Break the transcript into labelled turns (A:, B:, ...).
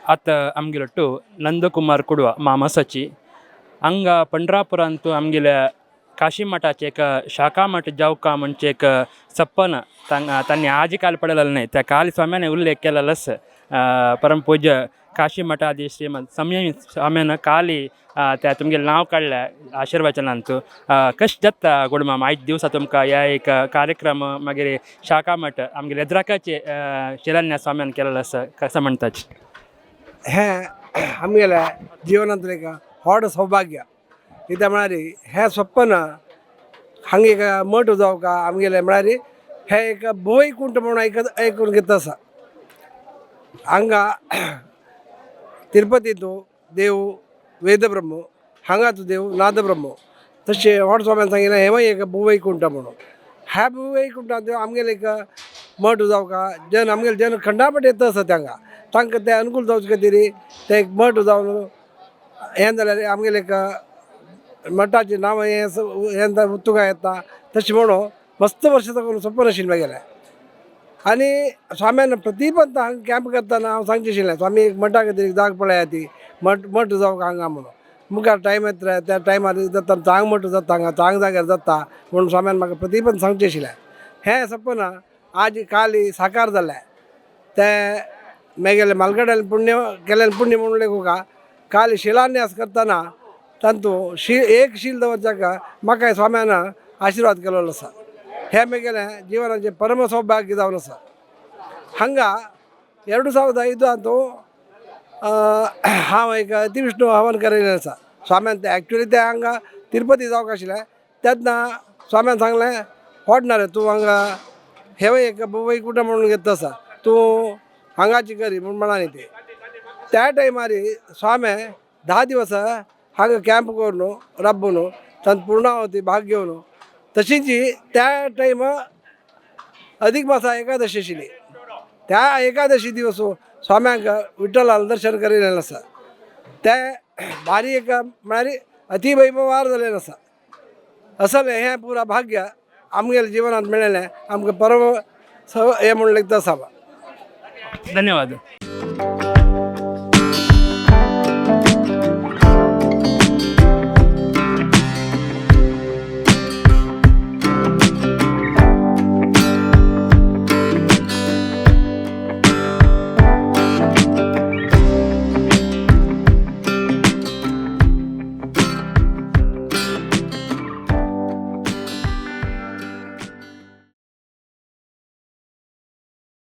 A: आत आमगेलट्टू नंदकुमार कुडवा मामासाची हंग पंढरापुर अंतू आमगेल्या काशी मठाचे एक शाखा मठ जावका म्हणजे एक सप्पन त्यांनी आजी काल पडलेलं नाही त्या काल स्वाम्याने उल्लेख केलेलाच परमपूज्य काशी मठाधी श्रीमंत समय स्वाम्यानं काली त्या तुमगे नाव काढलं आशीर्वचनांतू कश जाता गोडमा 5 दिवसा तुमका या एक कार्यक्रम मागीर शाखा मठ आमगे लेद्राकाचे शिलान्यास स्वाम्यान केलेलं असं कसं म्हणतात
B: हे आमगेल्या जीवनांतलें एक व्हड सौभाग्य कित्याक म्हळ्यार हें स्वप्न हांगा एक मठ जावका आमगेलें म्हळ्यार हें एक भुवैकुंठ म्हणून आयकून घेता आसा हांगा तिरुपतीचो देव वेदब्रह्म हांगाचो देव नादब्रह्म तशें व्हड स्वाम्यान सांगिल्लें हेंवूय एक भुवैकुंठ म्हणून ह्या भुवैकुंठांत आमगेलें एक मठ जावका जन आमगेले जन खंडापट येता आसा तांकां तांकां तें अनुकूल जावचे खातीर तें एक मठ जावन हें जाल्यार आमगेलें एक मठाचें नांव हें उत्तुका येता तशें म्हणून मस्त वर्सां साकून सपन आशिल्लें म्हगेलें आनी स्वाम्यान प्रतिपंत हांगा कॅम्प करतना हांव सांगचें आशिल्लें स्वामी एक मठा खातीर एक जाग पळयात ती मठ जावका हांगा म्हणून मुखार टायम येता त्या टायमार जाता चांग मठ जाता हांगा चांग जाग्यार जाता म्हणून स्वाम्यान म्हाका प्रतिपंत सांगचें आशिल्लें हें सपन आज काली साकार जालें तें म्हगेलें मालगड्यान पुण्य केलें पुण्य म्हणून लेखुका काल शिलान्यास करतना तांतू एक शील दवरच्याका म्हाका स्वाम्यान आशिर्वाद केलेलो आसा हें म्हगेलें जिवनाचें परम सौभाग्य जावन आसा हांगा 2005 हांव एक अतिविष्णू हवन केलेलें आसा स्वाम्यान तें एक्चुली तें हांगा तिरुपती जावंक आशिल्लें तेन्ना स्वाम्यान सांगलें व्हड रे तूं हांगा हेंवूय एक वैकुंठ म्हणून घेता आसा तूं हांगाची करी म्हूण म्हणाली ते त्या टायमार स्वामी 10 दिवस हांगा कॅम्प करून राबून तांत पूर्णावती भाग घेवन तशीच त्या टायम अधिक मासा एकादशी आशिल्ली त्या एकादशी दिवस स्वाम्यांक विठ्ठलाल दर्शन करिल्लें आसा तें भारी एक म्हळ्यार अतिवैभवार जाल्लें आसा असलें हें पुरा भाग्य आमगेल्या जिवनांत मेळिल्लें आमकां परम हें म्हणून लेखता आसा
A: धन्यवाद.